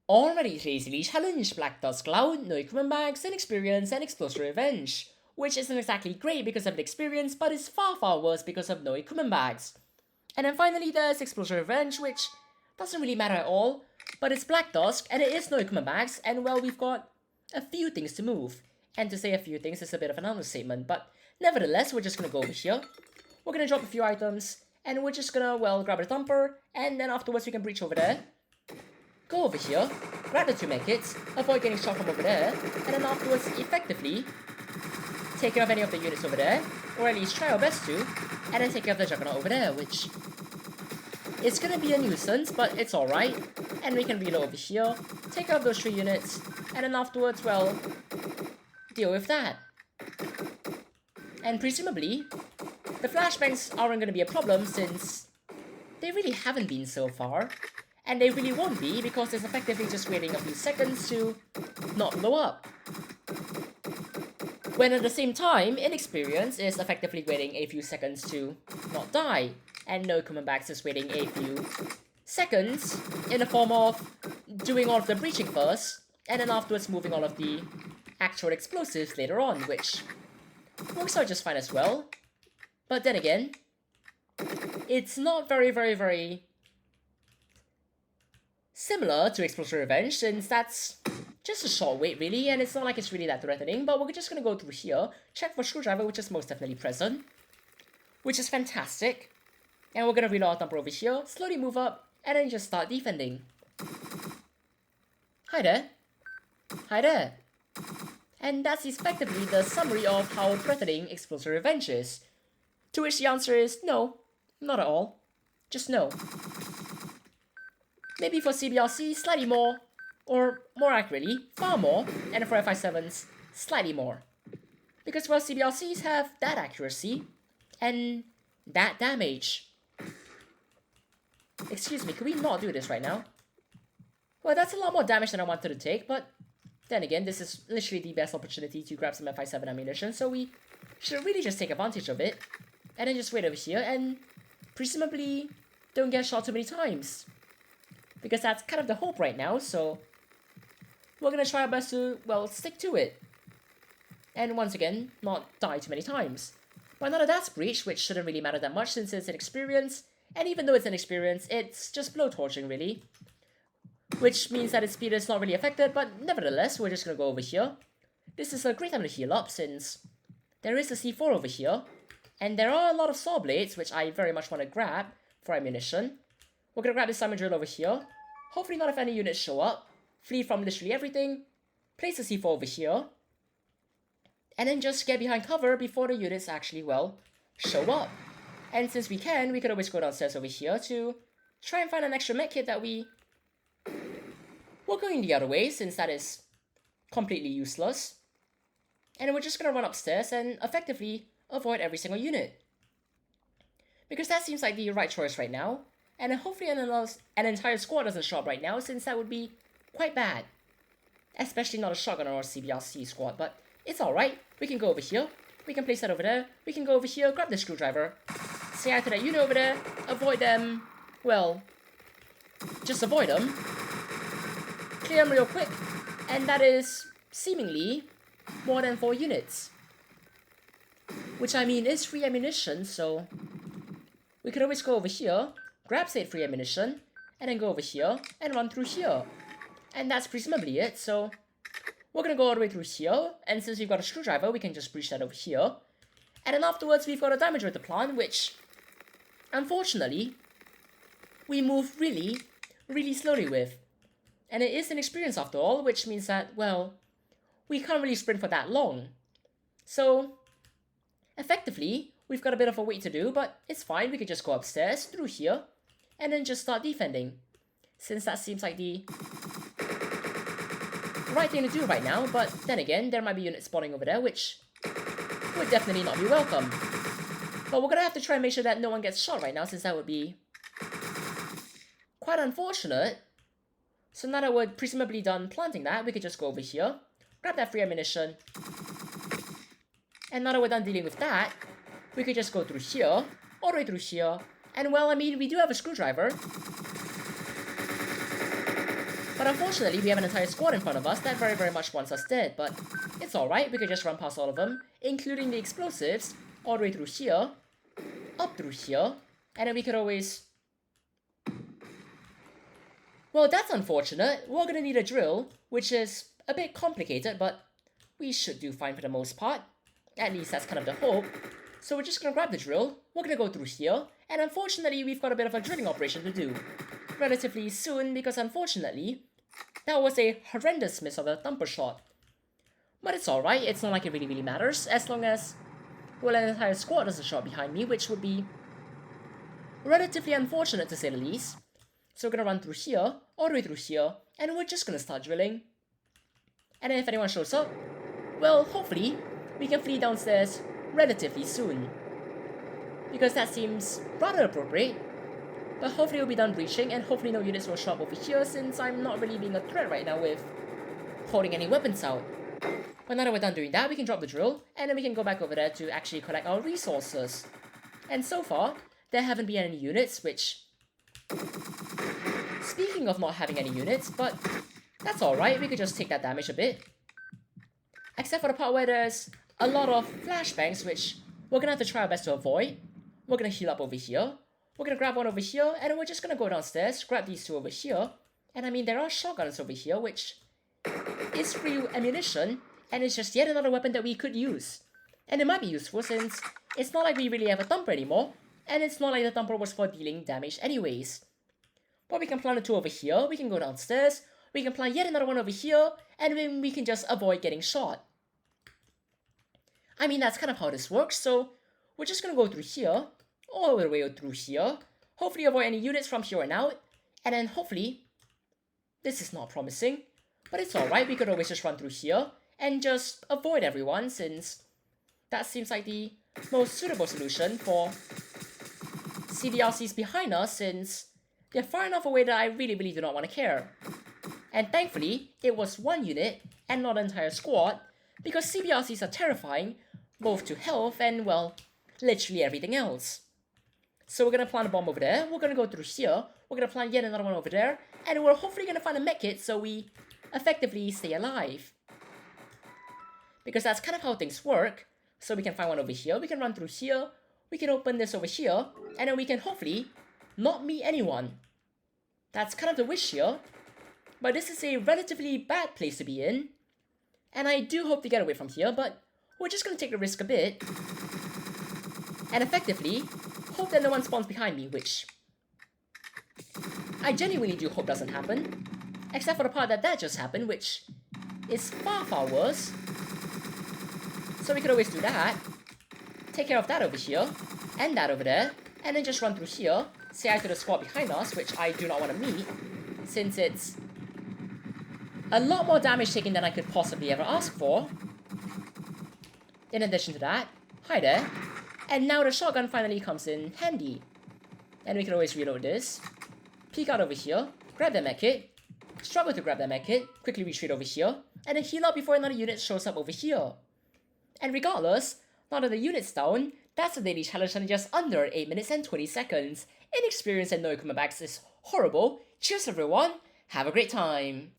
Already easily challenged Black Dusk Cloud, no equipment bags, inexperience, and explosive revenge, which isn't exactly great because of the experience, but is far worse because of no equipment bags. And then finally there's explosive revenge, which doesn't really matter at all, but it's Black Dusk and it is no equipment bags, and well, we've got a few things to move. And to say a few things is a bit of an understatement, but nevertheless, we're just gonna go over here. We're gonna drop a few items, and we're just gonna, well, grab a thumper, and then afterwards we can breach over there. Go over here, grab the 2 medkits, avoid getting shot from over there, and then afterwards effectively take care of any of the units over there, or at least try our best to, and then take care of the Juggernaut over there, which is gonna be a nuisance, but it's alright. And we can reload over here, take care of those 3 units, and then afterwards, well, deal with that. And presumably, the flashbangs aren't gonna be a problem since they really haven't been so far. And they really won't be because it's effectively just waiting a few seconds to not blow up. When at the same time, Inexperienced is effectively waiting a few seconds to not die. And no coming back is waiting a few seconds in the form of doing all of the breaching first, and then afterwards moving all of the actual explosives later on, which works out just fine as well. But then again, it's not very similar to Explosive Revenge, since that's just a short wait really, and it's not like it's really that threatening, but we're just gonna go through here, check for Screwdriver, which is most definitely present, which is fantastic, and we're gonna reload our thumper over here, slowly move up, and then just start defending. Hi there. Hi there. And that's effectively the summary of how threatening Explosive Revenge is. To which the answer is no, not at all. Just no. Maybe for CBRC, slightly more, or more accurately, far more, and for FI7s, slightly more. Because, well, CBRCs have that accuracy, and that damage. Excuse me, can we not do this right now? Well, that's a lot more damage than I wanted to take, but then again, this is literally the best opportunity to grab some FI7 ammunition, so we should really just take advantage of it, and then just wait over here, and presumably don't get shot too many times. Because that's kind of the hope right now, so we're gonna try our best to, well, stick to it. And once again, not die too many times. But none of that's breach, which shouldn't really matter that much since it's an experience, and even though it's an experience, it's just blowtorching really. Which means that its speed is not really affected, but nevertheless, we're just gonna go over here. This is a great time to heal up since there is a C4 over here, and there are a lot of saw blades, which I very much want to grab for ammunition. We're gonna grab this diamond drill over here. Hopefully not if any units show up. Flee from literally everything. Place the C4 over here. And then just get behind cover before the units actually, well, show up. And since we can, we could always go downstairs over here to try and find an extra medkit that we're going the other way, since that is completely useless. And we're just gonna run upstairs and effectively avoid every single unit. Because that seems like the right choice right now. And hopefully an entire squad doesn't show up right now, since that would be quite bad. Especially not a shotgun or a CBRC squad, but it's alright. We can go over here. We can place that over there. We can go over here, grab the screwdriver. Say hi to that unit over there. Avoid them. Well, just avoid them. Clear them real quick. And that is seemingly more than 4 units. Which I mean is free ammunition, so we could always go over here, grab said free ammunition, and then go over here and run through here. And that's presumably it, so we're gonna go all the way through here, and since we've got a screwdriver, we can just breach that over here. And then afterwards, we've got a damage with the plant, which, unfortunately, we move really slowly with. And it is an experience after all, which means that, well, we can't really sprint for that long. So, effectively, we've got a bit of a wait to do, but it's fine, we can just go upstairs, through here, and then just start defending. Since that seems like the right thing to do right now, but then again, there might be units spawning over there, which would definitely not be welcome. But we're gonna have to try and make sure that no one gets shot right now, since that would be quite unfortunate. So now that we're presumably done planting that, we could just go over here, grab that free ammunition, and now that we're done dealing with that, we could just go through here, all the way through here, and well, I mean, we do have a screwdriver. But unfortunately, we have an entire squad in front of us that very much wants us dead, but it's alright, we could just run past all of them, including the explosives, all the way through here, up through here, and then we could always... Well, that's unfortunate. We're gonna need a drill, which is a bit complicated, but we should do fine for the most part. At least that's kind of the hope. So we're just gonna grab the drill, we're gonna go through here, and unfortunately we've got a bit of a drilling operation to do. Relatively soon, because unfortunately, that was a horrendous miss of a thumper shot. But it's alright, it's not like it really matters, as long as, well, an entire squad does a shot behind me, which would be relatively unfortunate to say the least. So we're gonna run through here, all the way through here, and we're just gonna start drilling. And then if anyone shows up, well, hopefully, we can flee downstairs relatively soon. Because that seems rather appropriate. But hopefully we'll be done breaching, and hopefully no units will show up over here, since I'm not really being a threat right now with holding any weapons out. But now that we're done doing that, we can drop the drill, and then we can go back over there to actually collect our resources. And so far, there haven't been any units, which... Speaking of not having any units, but that's alright, we could just take that damage a bit. Except for the part where there's a lot of flashbangs, which we're gonna have to try our best to avoid. We're gonna heal up over here. We're gonna grab one over here, and then we're just gonna go downstairs, grab these two over here. And I mean, there are shotguns over here, which is free ammunition, and it's just yet another weapon that we could use. And it might be useful since it's not like we really have a thumper anymore, and it's not like the thumper was for dealing damage anyways. But we can plant the two over here, we can go downstairs, we can plant yet another one over here, and then we can just avoid getting shot. I mean, that's kind of how this works, so we're just gonna go through here, all the way through here, hopefully avoid any units from here on out, and then hopefully, this is not promising, but it's alright, we could always just run through here, and just avoid everyone, since that seems like the most suitable solution for CDRCs behind us, since they're far enough away that I really do not want to care. And thankfully, it was one unit, and not an entire squad, because CBRCs are terrifying, both to health and, well, literally everything else. So we're gonna plant a bomb over there, we're gonna go through here, we're gonna plant yet another one over there, and we're hopefully gonna find a medkit so we effectively stay alive. Because that's kind of how things work. So we can find one over here, we can run through here, we can open this over here, and then we can hopefully not meet anyone. That's kind of the wish here, but this is a relatively bad place to be in. And I do hope to get away from here, but we're just gonna take the risk a bit. And effectively, hope that no one spawns behind me, which I genuinely do hope doesn't happen. Except for the part that just happened, which is far worse. So we could always do that. Take care of that over here, and that over there, and then just run through here, say hi to the squad behind us, which I do not want to meet, since it's a lot more damage taken than I could possibly ever ask for. In addition to that, hi there. And now the shotgun finally comes in handy. And we can always reload this. Peek out over here, grab the medkit, struggle to grab that medkit, quickly retreat over here, and then heal up before another unit shows up over here. And regardless, now that the unit's down, that's a daily challenge in just under 8 minutes and 20 seconds. Inexperienced and no equipment backs is horrible. Cheers everyone, have a great time.